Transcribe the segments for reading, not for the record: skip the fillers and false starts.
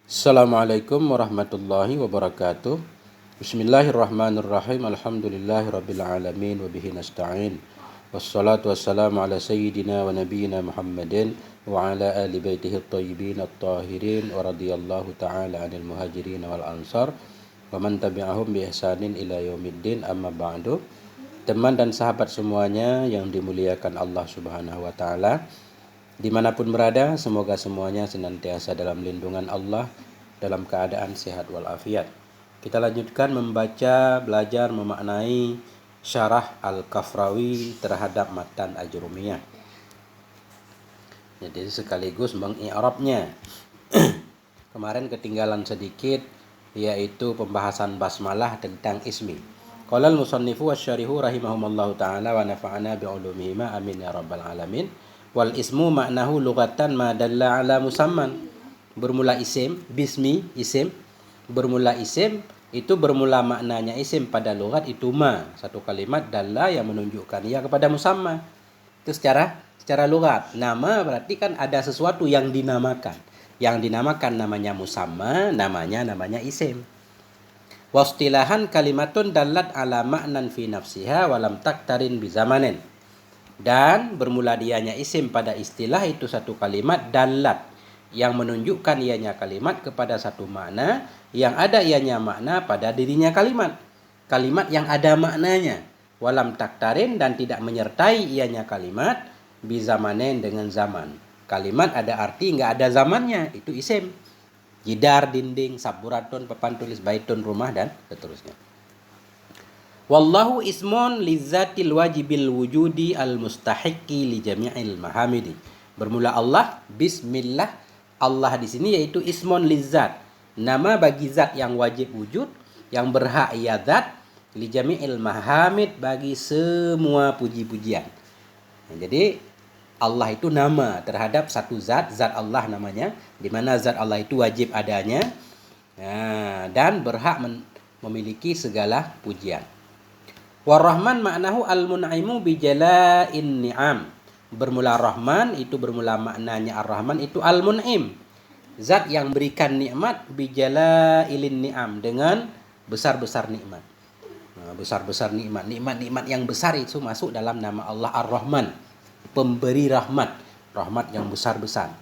Assalamualaikum warahmatullahi wabarakatuh. Bismillahirrahmanirrahim. Alhamdulillahirabbil alamin wa bihi nasta'in. Wassalatu wassalamu ala sayyidina wa nabiyyina Muhammadin wa ala ali baitihi at-thayyibin at-tahirin wa radhiyallahu ta'ala 'anil muhajirin wal ansar wa man tabi'ahum bi ihsanin ila yaumiddin, amma ba'du. Teman dan sahabat semuanya yang dimuliakan Allah Subhanahu wa taala, dimanapun berada, semoga semuanya senantiasa dalam lindungan Allah, dalam keadaan sehat walafiat. Kita lanjutkan membaca, belajar, memaknai syarah Al-Kafrawi terhadap matan Ajrumiyah. Jadi sekaligus mengi'rabnya. Kemarin ketinggalan sedikit, yaitu pembahasan basmalah tentang ismi. Qala al-musannifu wasyarihu rahimahumallahu ta'ala wa nafa'ana bi'ulumihima amin ya rabbal alamin. Wal ismu maknahu lughatan ma dalla ala musamman. Bermula isim, bismi, isim. Bermula isim, itu bermula maknanya isim pada lughat itu ma. Satu kalimat dalla yang menunjukkan ia kepada musamma. Itu secara lughat. Nama berarti kan ada sesuatu yang dinamakan. Yang dinamakan namanya musamma, namanya isim. Wastilahan kalimatun dallat ala ma'nan fi nafsiha walam taktarin bi zamanin. Dan bermula dianya isim pada istilah itu satu kalimat dalat yang menunjukkan ianya kalimat kepada satu makna yang ada ianya makna pada dirinya kalimat. Kalimat yang ada maknanya. Walam taktarin dan tidak menyertai ianya kalimat bizamanen dengan zaman. Kalimat ada arti nggak ada zamannya, itu isim. Jidar, dinding, saburatun, papan tulis, baitun, rumah, dan seterusnya. Wallahu ismun lizatil wajibil wujudi al mustahiqi li jami'il mahamidi. Bermula Allah, bismillah. Allah di sini yaitu ismun lizat, nama bagi zat yang wajib wujud, yang berhak ia zat, li jami'il mahamid, bagi semua puji-pujian. Nah, jadi Allah itu nama terhadap satu zat Allah namanya, di mana zat Allah itu wajib adanya, dan berhak memiliki segala pujian. War-Rahman maknahu al-mun'imu bijala'in ni'am. Bermula Rahman itu bermula maknanya Ar-Rahman itu al-mun'im. Zat yang berikan nikmat bijala'ilin ni'am, dengan besar-besar nikmat. Nah, besar-besar nikmat. Nikmat-nikmat yang besar itu masuk dalam nama Allah Ar-Rahman. Pemberi rahmat. Rahmat yang besar-besar.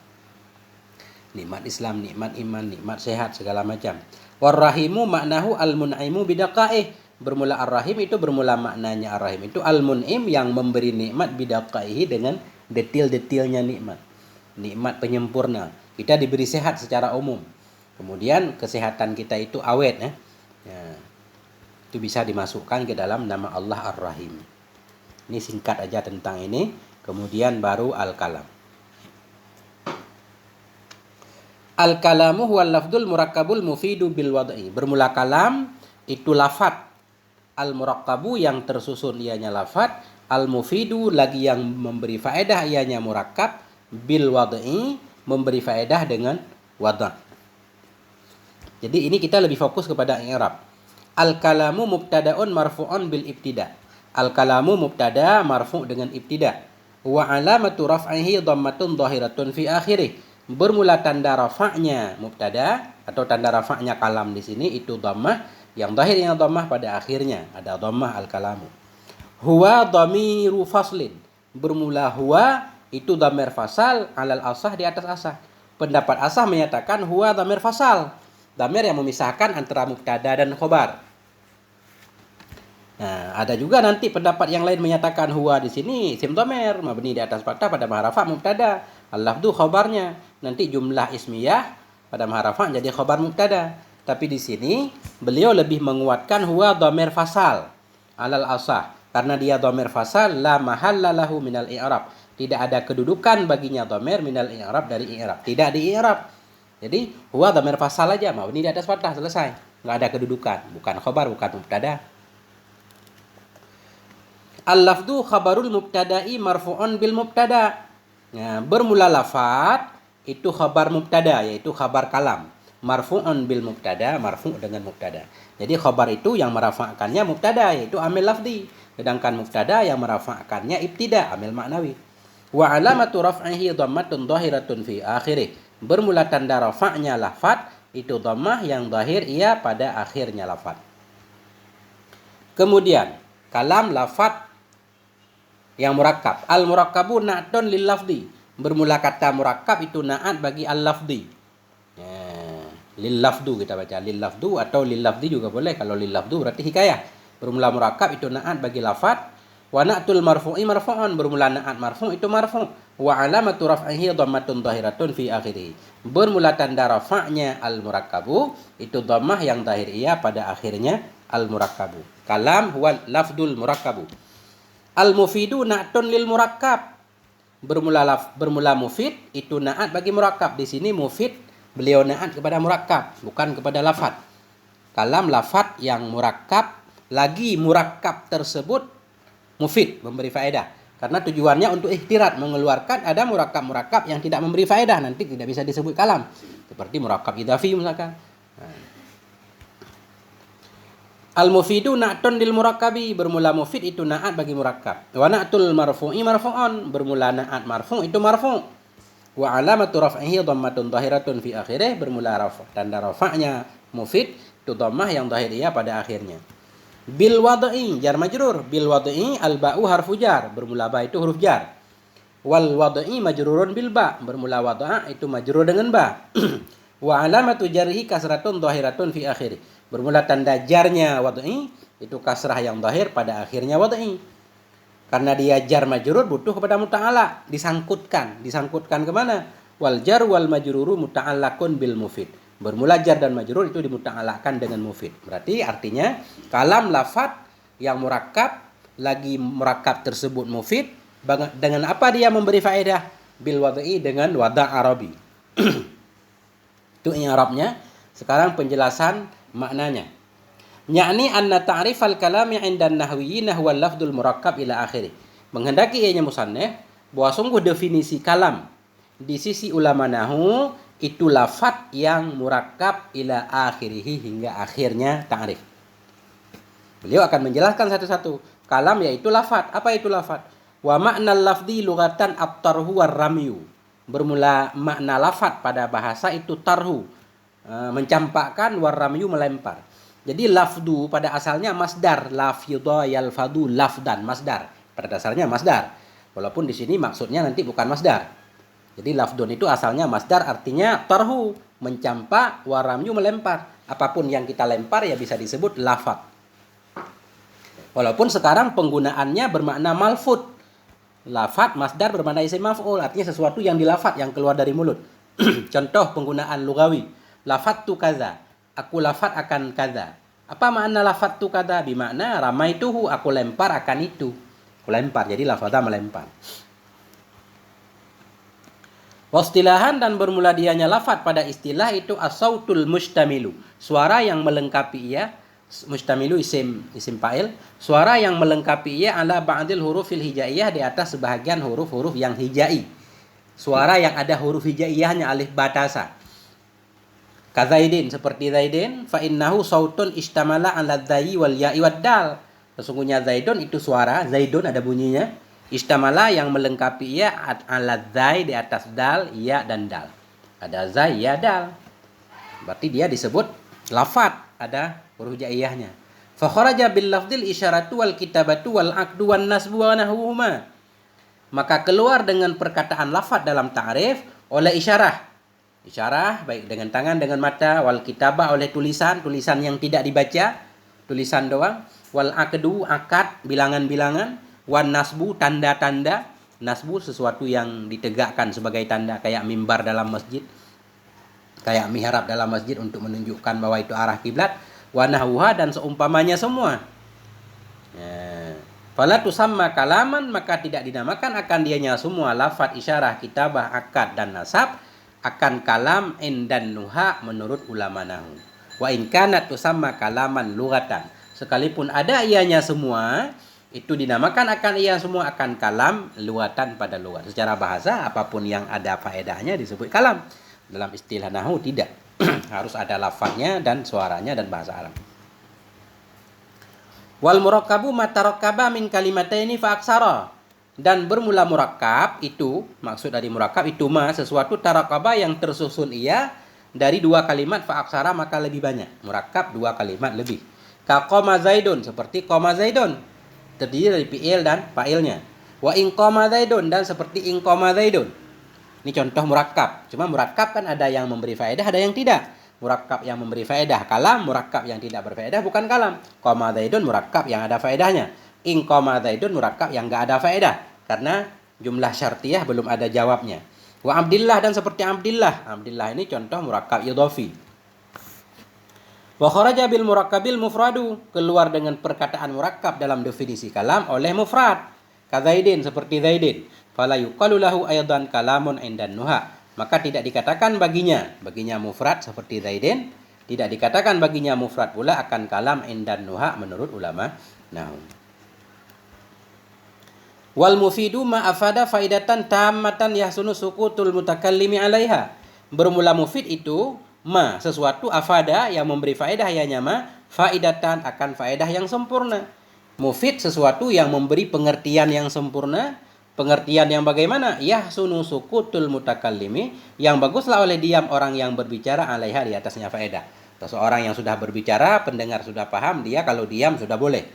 Nikmat Islam, nikmat iman, nikmat sehat, segala macam. War-Rahimu maknahu al-mun'imu bidaqa'ih. Bermula Ar-Rahim itu bermula maknanya Ar-Rahim itu Al-Mun'im, yang memberi nikmat bidaqaihi, dengan detil-detilnya nikmat. Nikmat penyempurna. Kita diberi sehat secara umum. Kemudian kesehatan kita itu awet. Itu bisa dimasukkan ke dalam nama Allah Ar-Rahim. Ini singkat aja tentang ini. Kemudian baru Al-Kalam. Al-Kalamu huwal lafdul murakkabul mufidu bil wad'i. Bermula kalam itu lafad al-murakkabu, yang tersusun ianya lafad, al-mufidu lagi yang memberi faedah ianya murakkab, bil wad'i memberi faedah dengan wada'. Jadi ini kita lebih fokus kepada i'rab. Al-kalamu mubtada'un marfu'un bil ibtida'. Al-kalamu mubtada marfu' dengan ibtida'. Wa alamatu raf'ihi dhammatun dhahiratun fi akhirih. Bermula tanda rafa'nya mubtada atau tanda rafa'nya kalam di sini itu dhammah, yang zahir yang dhammah pada akhirnya, ada dhammah al-kalamu. Huwa dhamiru faslin. Bermula huwa itu dhamir fasal alal asah, di atas asah. Pendapat asah menyatakan huwa dhamir fasal, dhamir yang memisahkan antara mubtada dan khobar. Nah, ada juga nanti pendapat yang lain menyatakan huwa di sini isim dhamir mabni di atas fathah pada maharafa mubtada, al-lafdhu khobarnya. Nanti jumlah ismiyah pada maharafa jadi khobar mubtada. Tapi di sini beliau lebih menguatkan huwa dhamir fasal alal asah, karena dia dhamir fasal la mahalla lahu minal i'rab. Tidak ada kedudukan baginya dhamir minal i'rab, dari i'rab. Tidak di i'rab. Jadi huwa dhamir fasal aja, mabni di atas fathah, selesai. Enggak ada kedudukan, bukan khabar, bukan mubtada. Al-lafdhu khabarul mubtada'i marfu'un bil mubtada. Nah, bermula lafad itu khabar mubtada, yaitu khabar kalam. Marfu'un bil mubtada, marfu' dengan mubtada. Jadi khabar itu yang merafa'kannya mubtada, yaitu amil lafdi. Sedangkan mubtada yang merafa'kannya ibtida, amil maknawi. Wa alamatu raf'ihi dhammatun dhahiratun fi akhirih. Bermula tanda rafa'nya lafad itu dhammah yang zahir ia pada akhirnya lafaz. Kemudian kalam lafaz yang murakkab. Al murakkabu na'tun lil lafzi. Bermula kata murakkab itu na'at bagi al lafzi. Lil lafdu kita baca, lil lafdu atau lil lafzi juga boleh. Kalau lil lafdu berarti hikayah. Bermula murakkab itu na'at bagi lafaz. Wa na'tul marfu'i marfu'un, bermula na'at marfu' itu marfu'. Wa alamatu raf'ihi dhammatun dhahiratun fi akhirih. Bermula tanda rafa'nya al murakkabu itu dhammah yang zahir ia pada akhirnya al murakkabu. Kalam huwa lafdul murakkabu. Al mufidu na'tun lil murakkab. Bermula mufid itu na'at bagi murakkab. Di sini mufid beliau na'at kepada murakkab, bukan kepada lafad. Kalam lafad yang murakkab, lagi murakkab tersebut mufid, memberi faedah. Karena tujuannya untuk ihtirat, mengeluarkan ada murakkab-murakkab yang tidak memberi faedah, nanti tidak bisa disebut kalam. Seperti murakkab idhafi misalkan. Al-mufidu na'tun lil murakkabi, bermula mufid itu na'at bagi murakkab. Wa na'tul marfu'i marfu'un, bermula na'at marfu' itu marfu'. Wa alamatu raf'ihi dhammatun dhahiratun fi akhirih, bermula tanda rafa'nya mufid itu dhammah yang zahir ia pada akhirnya. Bil wad'i jar majrur, bil wad'i al ba'u harfu jar, bermula ba itu huruf jar. Wal wad'i majrurun bil ba, bermula wad'a itu majrur dengan ba. Wa alamatu jarhi kasratun dhahiratun fi akhirih, bermula tanda jarnya wad'i itu kasrah yang zahir pada akhirnya wad'i. Karena dia jar majrur butuh kepada muta'ala, disangkutkan kemana? Wal jar wal majruru muta'allaqun bil mufid. Bermula jar dan majrur itu dimuta'allaqkan dengan mufid. Berarti artinya kalam lafad yang murakkab, lagi murakkab tersebut mufid, dengan apa dia memberi faedah? Bil wad'i, dengan wada' arabi. Itu i'rabnya. Sekarang penjelasan maknanya. Yakni anna ta'rifal kalami 'inda an-nahwiyyin huwa al-lafdul murakkab ila akhirih. Menghendaki ianya musannif bahwa sungguh definisi kalam di sisi ulama nahwu itu lafaz yang murakkab ila akhirih, hingga akhirnya ta'rif. Beliau akan menjelaskan satu-satu. Kalam yaitu lafaz. Apa itu lafaz? Wa ma'nal lafzi lughatan at-tarhu war-ramyu. Bermula makna lafaz pada bahasa itu tarhu, mencampakkan, war-ramyu melempar. Jadi lafdu pada asalnya masdar, lafidha yalfadu lafdan, masdar. Pada dasarnya masdar. Walaupun di sini maksudnya nanti bukan masdar. Jadi lafdun itu asalnya masdar, artinya tarhu, mencampak, waramyu melempar. Apapun yang kita lempar ya bisa disebut lafad. Walaupun sekarang penggunaannya bermakna malfud. Lafad masdar bermakna isim maf'ul, artinya sesuatu yang dilafad, yang keluar dari mulut. Contoh penggunaan lugawi. Lafadtu kaza. Aku lafad akan kaza. Apa makna lafadtu kaza? Bimakna ramaituhu, aku lempar akan itu. Aku lempar, jadi lafadha melempar. Wastilahan, dan bermula dianya lafad pada istilah itu as-sautul mustamilu. Suara yang melengkapi ia, mustamilu isim fa'il. Suara yang melengkapi ia ala ba'dil hurufil hijaiyah, di atas sebahagian huruf-huruf yang hijai. Suara yang ada huruf hijaiyahnya, alif batasa. Kazaidin, seperti Zaidin, fa innahu sautun istamala ala dzai wal ya'i wad dal. Sesungguhnya Zaidun itu suara, Zaidun ada bunyinya, istamala yang melengkapi ia ala dzai, di atas dal, ya dan dal. Ada zai, ya, dal. Berarti dia disebut lafad, ada huruf hijaiyahnya. Fa kharaja bil lafdil isyaratu wal kitabatu wal aqdu wan nasbu wa nahwuhuma. Maka keluar dengan perkataan lafad dalam ta'rif oleh isyarah. Isyarah baik dengan tangan, dengan mata, wal kitabah oleh tulisan yang tidak dibaca, tulisan doang, wal aqdu akad, bilangan-bilangan, wan nasbu tanda-tanda. Nasbu sesuatu yang ditegakkan sebagai tanda, kayak mimbar dalam masjid, kayak mihrab dalam masjid untuk menunjukkan bahwa itu arah kiblat, wa nahwuha, dan seumpamanya semua. Fala tusamma kalaman, maka tidak dinamakan akan dianya semua lafaz, isyarah, kitabah, akad dan nasab akan kalam indan nuha menurut ulama nahwu. Wa in kanat tusamma kalaman lughatan, sekalipun ada ianya semua, itu dinamakan akan ia semua akan kalam lughatan pada lughat. Secara bahasa apapun yang ada faedahnya disebut kalam. Dalam istilah nahwu tidak. Harus ada lafaznya dan suaranya dan bahasa Arab. Wal murakkabu matarakkaba min kalimataini fa aksara. Dan bermula murakkab itu, maksud dari murakkab itu sesuatu tarakaba yang tersusun ia dari 2 kalimat fa'aksara maka lebih banyak. Murakkab 2 kalimat lebih. Ka qoma zaidun, seperti qoma zaidun, terdiri dari fi'il dan fa'ilnya. Wa in qoma zaidun, dan seperti in qoma zaidun. Ini contoh murakkab. Cuma murakkab kan ada yang memberi faedah, ada yang tidak. Murakkab yang memberi faedah kalam, murakkab yang tidak berfaedah bukan kalam. Qoma zaidun murakkab yang ada faedahnya. In qoma zaidun murakkab yang enggak ada faedah karena jumlah syartiyah belum ada jawabnya. Wa Abdillah, dan seperti Abdillah. Abdillah ini contoh murakkab idhafi. Wa kharaja bil murakkabil mufradu, keluar dengan perkataan murakkab dalam definisi kalam oleh mufrad. Ka Zaidin, seperti Zaidin. Fala yuqalu lahu aidan kalamun indan nuha, maka tidak dikatakan baginya mufrad seperti Zaidin, tidak dikatakan baginya mufrad pula akan kalam indan nuha menurut ulama nahwu. Wal mufidu ma afada faidatan tammatan yahsunu sukutul mutakallimi alaiha. Bermula mufid itu ma, sesuatu afada yang memberi faedah ianya ma, faidatan akan faedah yang sempurna. Mufid sesuatu yang memberi pengertian yang sempurna. Pengertian yang bagaimana? Yahsunu sukutul mutakallimi, yang baguslah oleh diam orang yang berbicara alaiha, di atasnya faedah. Seseorang yang sudah berbicara, pendengar sudah paham, dia kalau diam sudah boleh.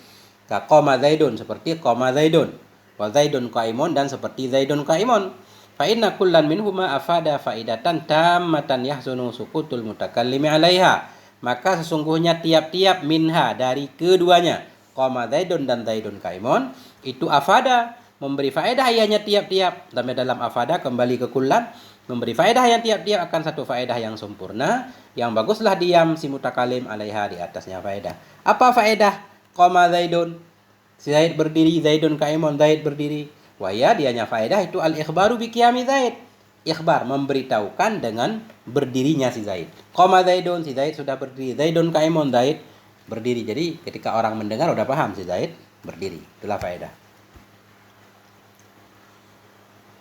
Ka qoma zaidun, seperti qoma zaidun. Wa zaidun qaimun, dan seperti zaidun qaimun. Fa inna kullan minhuma afada faidatan tammatan yahsunu sukutul mutakallimi alaiha. Maka sesungguhnya tiap-tiap minha dari keduanya, qoma zaidun dan zaidun qaimun, itu afada, memberi faedah ianya tiap-tiap. Dalam afada kembali ke kullan, memberi faedah yang tiap-tiap akan satu faedah yang sempurna, yang baguslah diam si mutakalim alaiha, di atasnya faedah. Apa faedah qoma zaidun? Si Zaid berdiri, zaidun qaimun, Zaid berdiri. Waya dianya faedah itu al-ikhbaru bi qiyami Zaid. Ikhbar, memberitahukan dengan berdirinya si Zaid. Qoma zaidun, si Zaid sudah berdiri. Zaidun qaimun, Zaid berdiri. Jadi ketika orang mendengar udah paham si Zaid berdiri. Itulah faedah.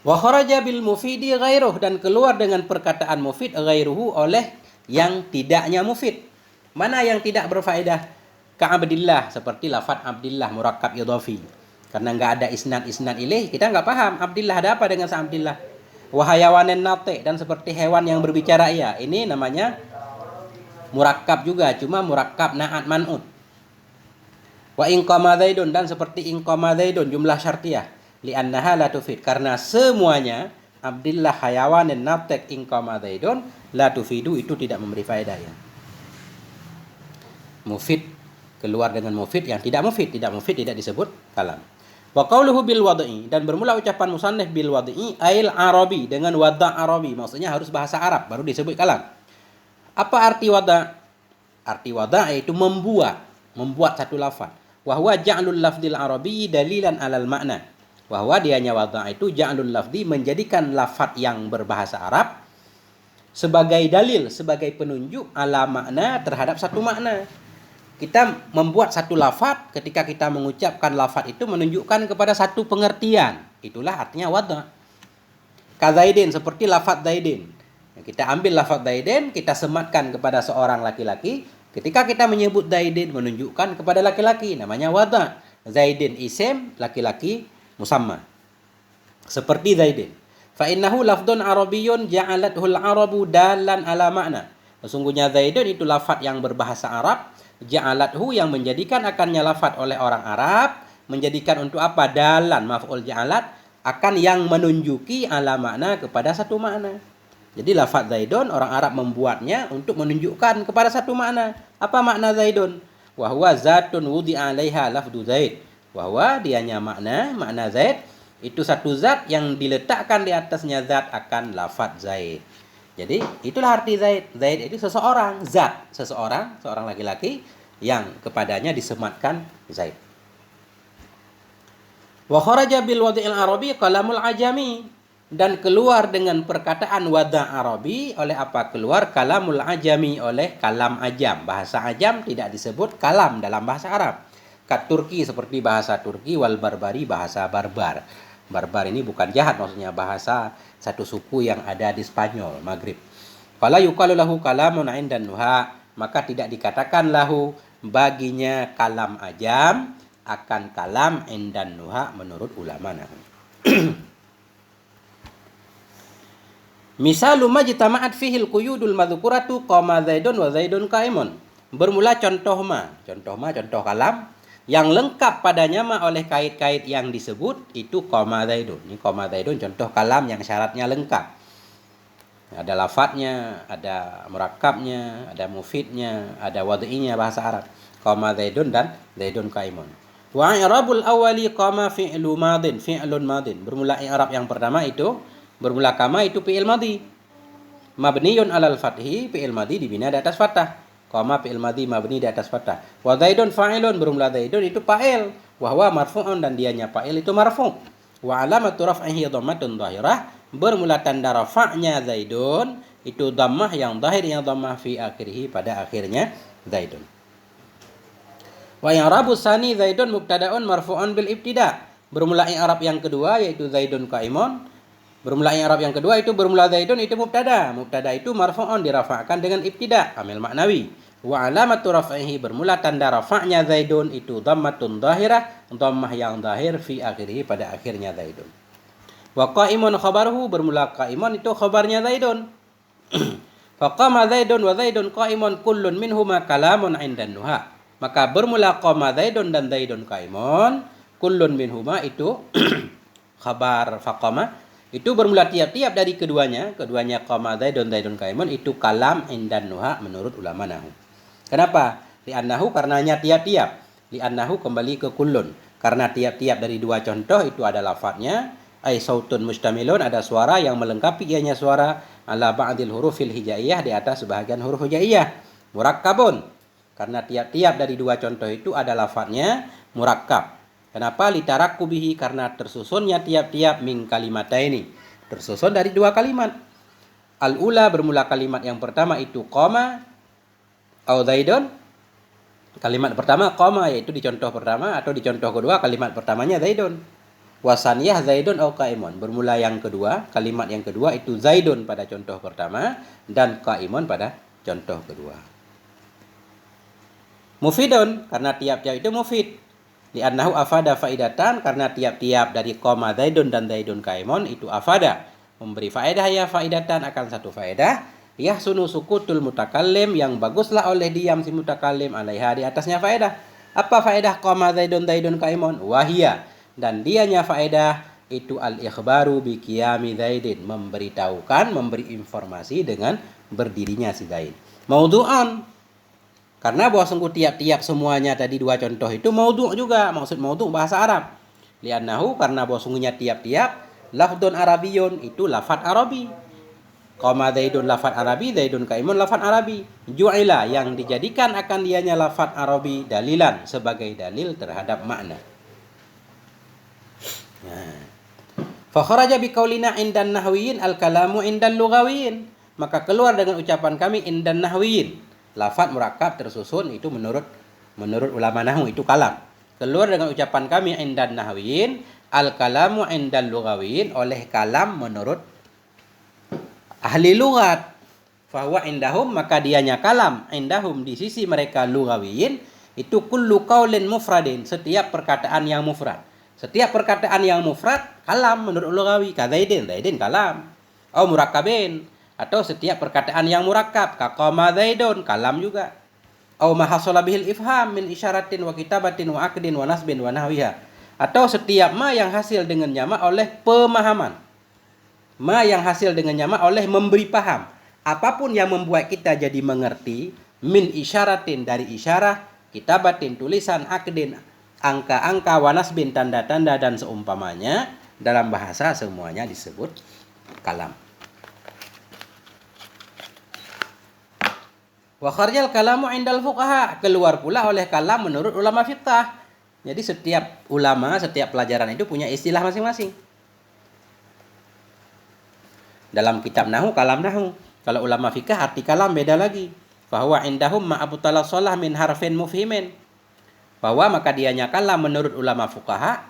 Wa kharaja bil mufidi ghairuh, dan keluar dengan perkataan mufid ghairuhu oleh yang tidaknya mufid. Mana yang tidak berfaedah? Ka Abdillah, seperti lafaz Abdillah murakkab idhafi. Karena enggak ada isnad ilaih, kita enggak paham Abdillah ada apa dengan sa Abdillah. Wa hayawanan nati, dan seperti hewan yang berbicara ia. Ini namanya murakkab juga, cuma murakkab na'at man'ut. Wa in qama zaidun, dan seperti in qama zaidun jumlah syartiyah. Li'annaha la tufid, karena semuanya Abdillah hayawanan natiq in qama zaidun la tufidu, itu tidak memberi faedah ya. Mufid keluar dengan mufid, yang tidak mufid tidak disebut kalam. Wa qauluhu bil wad'i, dan bermula ucapan musannif bil wad'i ail arabi, dengan wada' arabi, maksudnya harus bahasa Arab baru disebut kalam. Apa arti wada'? Arti wada' yaitu membuat satu lafaz. Wa huwa ja'lul lafdil arabi dalilan alal makna. Wa huwa dianya wada' itu ja'lul lafdi, menjadikan lafaz yang berbahasa Arab sebagai dalil, sebagai penunjuk ala makna, terhadap satu makna. Kita membuat satu lafaz, ketika kita mengucapkan lafaz itu menunjukkan kepada satu pengertian. Itulah artinya wada'. Ka Zaidin, seperti lafaz Zaidin. Kita ambil lafaz Zaidin, kita sematkan kepada seorang laki-laki. Ketika kita menyebut Zaidin menunjukkan kepada laki-laki, namanya wada'. Zaidin isim, laki-laki musamma. Seperti Zaidin. Fa innahu lafdun arabiyyun ja'alathul arabu dalan ala makna. Sesungguhnya Zaidun itu lafaz yang berbahasa Arab, ja'alathu yang menjadikan akannya lafaz oleh orang Arab, menjadikan untuk apa? Dalan, maf'ul ja'alat, akan yang menunjuki ala makna, kepada satu makna. Jadi lafaz Zaidun orang Arab membuatnya untuk menunjukkan kepada satu makna. Apa makna Zaidun? Wa huwa zatun wudi'a 'alaiha lafdu Zaid. Wa huwa dianya makna Zaid itu satu zat yang diletakkan di atasnya zat akan lafaz Zaid. Jadi itulah arti Zaid. Zaid itu seseorang, zat, seorang laki-laki yang kepadanya disematkan Zaid. Wa kharaja bil wad'il arabi kalamul ajami, dan keluar dengan perkataan wada' arabi oleh apa? Keluar kalamul ajami, oleh kalam ajam. Bahasa ajam tidak disebut kalam dalam bahasa Arab. Kat Turki, seperti bahasa Turki, wal barbari, bahasa barbar. Barbar ini bukan jahat, maksudnya bahasa satu suku yang ada di Spanyol, Maghrib. Fala yuqalu lahu kalamun 'indan nuha, maka tidak dikatakan lahu baginya kalam ajam akan kalam 'indan nuha menurut ulama nahwu. Misalu majtama'at fihil quyudul madzukuratu qama Zaidun wa Zaidun qaimun. Bermula contoh contoh kalam yang lengkap padanya ma oleh kait-kait yang disebut itu qama Zaidun. Ini qama Zaidun contoh kalam yang syaratnya lengkap. Ada lafadznya, ada murakkabnya, ada mufidnya, ada wad'inya bahasa Arab. Qama Zaidun dan Zaidun qaimun. Wa i'rabul awwali qama fi'lu madin, fi'lun madin. Bermula i'rab yang pertama itu bermula kama itu fi'il madhi. Mabniyun alal fathi, fi'il madhi dibina di atas fathah. Qama fi'il madhi mabni di atas fathah. Wa Zaidun fa'ilun, bermula Zaidun itu fa'il. Wa huwa marfu'un, dan dianya fa'il itu marfu'. Wa alamatu raf'ihi dhammatun dhahirah, bermula tanda rafa'nya Zaidun itu dhammah yang zahir, yang dhammah fi akhirih, pada akhirnya Zaidun. Wa i'rabu tsani Zaidun mubtada'un marfu'un bil ibtida. Bermula i'rab yang kedua yaitu Zaidun qaimun. Bermula i'rab yang kedua itu bermula Zaidun itu mubtada. Mubtada itu marfu'un, dirafa'kan dengan ibtida, amil maknawi. Wa alamatu raf'ihi, bermula tanda rafa'nya Zaidun itu dhammatun dhahirah, dhammah yang zahir fi akhirih, pada akhirnya Zaidun. Wa qaimun khabaruhu, bermula qaimun itu khabarnya Zaidun. Faqama Zaidun wa Zaidun qaimun kullun minhuma kalamun 'indan nuha. Maka bermula qama Zaidun dan Zaidun qaimun, kullun minhuma itu khabar faqama itu bermula tiap-tiap dari keduanya qama Zaidun Zaidun qaimun itu kalam 'indan nuha menurut ulama nahwu. Kenapa? Li'annahu, karenanya tiap-tiap. Li'annahu kembali ke kullun, karena tiap-tiap dari dua contoh itu ada lafadznya. Ai sautun mustamilun, ada suara yang melengkapi ianya suara, ala ba'dil hurufil hijaiyah, di atas sebahagian huruf hijaiyah. Murakkabun, karena tiap-tiap dari dua contoh itu ada lafadznya murakkab. Kenapa? Litarakkubihi, karena tersusunnya tiap-tiap min kalimataini, tersusun dari dua kalimat. Al-ula, bermula kalimat yang pertama itu qama au Zaidun. Kalimat pertama qama, yaitu di contoh pertama, atau di contoh kedua kalimat pertamanya Zaidun. Wasaniyah Zaidun au qaimun, bermula yang kedua, kalimat yang kedua itu Zaidun pada contoh pertama dan qaimun pada contoh kedua. Mufidun, karena tiap-tiap itu mufid. Li'annahu afada faidatan, karena tiap-tiap dari qama Zaidun dan Zaidun qaimun itu afada, memberi faedah, ya faidatan, akan satu faedah. Yahsunu sukutul mutakallim, yang baguslah oleh diam si mutakallim, alaiha, di atasnya faedah. Apa faedah qama Zaidun Zaidun qaimun? Wahia, dan dianya faedah itu al-ikhbaru bi qiyami Zaidin, memberitahukan, memberi informasi dengan berdirinya si Zaid. Maudhu'an, karena bahwa sungguh tiap-tiap semuanya tadi dua contoh itu maudhu' juga, maksud maudhu' bahasa Arab. Li'annahu, karena bahwa sungguhnya tiap-tiap lafdun arabiyun, itu lafad Arabi. Qama Zaidun lafad Arabi, Zaidun qaimun lafad Arabi. Ju'ila, yang dijadikan akan dianya lafad Arabi dalilan, sebagai dalil terhadap makna. Fa kharaja bi qaulina indan nahwiyin al-kalamu indan lughawiyin. Maka keluar dengan ucapan kami indan nahwiyin. Lafad murakkab tersusun itu menurut ulama nahwu itu kalam. Keluar dengan ucapan kami indan nahwiyin al-kalamu indan lughawiyin, oleh kalam menurut ahli lughat. Fahuwa indahum, maka dianya kalam indahum di sisi mereka lughawiyin itu kullu qaulin mufradin, setiap perkataan yang mufrad. Setiap perkataan yang mufrad kalam menurut lughawi. Ka Zaidin, Zaidin kalam. Au murakkabin, atau setiap perkataan yang murakkab, ka qama Zaidun, kalam juga. Au ma hasala bihil ifham min isyaratin wa kitabatin wa aqdin wa nasbin wa nahwiha. Atau setiap ma yang hasil dengannya ma oleh pemahaman. Ma yang hasil dengannya ma oleh memberi paham. Apapun yang membuat kita jadi mengerti, min isyaratin, dari isyarah, kitabatin, tulisan, aqdin, angka-angka, wanasbin, tanda-tanda, dan seumpamanya, dalam bahasa semuanya disebut kalam. Wa kharjal kalamu indal fuqaha, keluar pula oleh kalam menurut ulama fiqh. Jadi setiap ulama, setiap pelajaran itu punya istilah masing-masing. Dalam kitab nahwu kalam nahwu, kalau ulama fiqh arti kalam beda lagi. Bahwa indahum ma'abutala sholah min harfin mufhimin, bahwa maka dianya kalam menurut ulama fuqaha,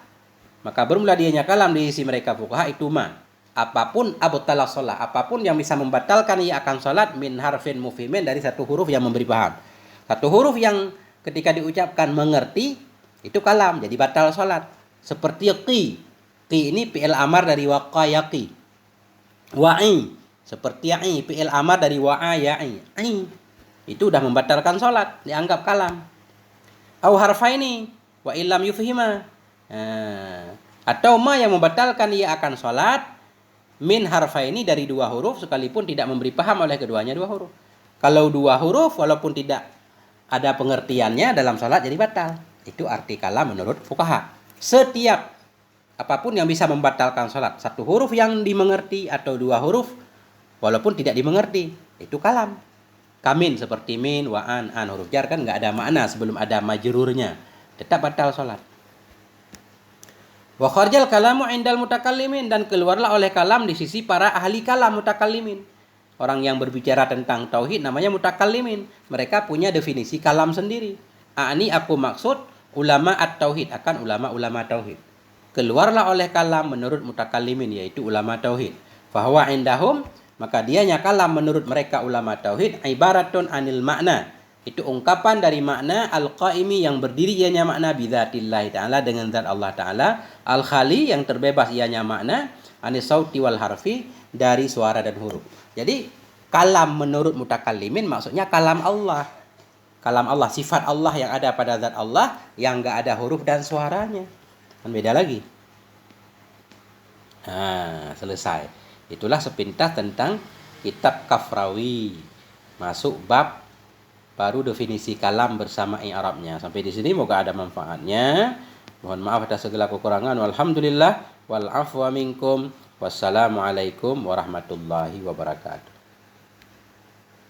maka bermula dianya kalam di sisi mereka fuqaha itu apapun abutala sholah, apapun yang bisa membatalkan ia akan sholat, min harfin mufhimin, dari satu huruf yang memberi paham. Satu huruf yang ketika diucapkan mengerti itu kalam, jadi batal sholat. Seperti qi ini fi'il amar dari waqa yaqi. Wa'i, Seperti ai, fi'il amar dari wa'a ya'i. Ai. Itu udah membatalkan sholat, dianggap kalam. Au harfaini wa illam yufhima. Atau ma yang membatalkan ia akan sholat min harfaini dari dua huruf sekalipun tidak memberi paham oleh keduanya dua huruf. Kalau dua huruf walaupun tidak ada pengertiannya dalam sholat jadi batal. Itu arti kalam menurut fuqaha. Setiap apapun yang bisa membatalkan sholat, satu huruf yang dimengerti atau dua huruf walaupun tidak dimengerti, itu kalam. Kamin seperti min, wa an huruf jar kan nggak ada makna sebelum ada majrurnya, tetap batal sholat. Wa kharjal kalamu indal mutakallimin, dan keluarlah oleh kalam di sisi para ahli kalam mutakallimin. Orang yang berbicara tentang tauhid namanya mutakallimin. Mereka punya definisi kalam sendiri. Ani aku maksud ulama at-tauhid, akan ulama-ulama tauhid. Keluarlah oleh kalam menurut mutakallimin, yaitu ulama tauhid. Fahuwa indahum, maka dianya kalam menurut mereka ulama tauhid ibaratun anil makna. Itu ungkapan dari makna al-qaimi yang berdiri ianya makna bidzatillah ta'ala dengan zat Allah ta'ala, al-khali yang terbebas ianya makna anis sauti wal harfi dari suara dan huruf. Jadi kalam menurut mutakallimin maksudnya kalam Allah. Kalam Allah, sifat Allah yang ada pada zat Allah yang enggak ada huruf dan suaranya. Kan beda lagi. Selesai. Itulah sepintas tentang kitab Kafrawi. Masuk bab baru definisi kalam bersama i'rabnya. Sampai di sini moga ada manfaatnya. Mohon maaf atas segala kekurangan. Walhamdulillah wal afwa minkum. Wassalamualaikum warahmatullahi wabarakatuh.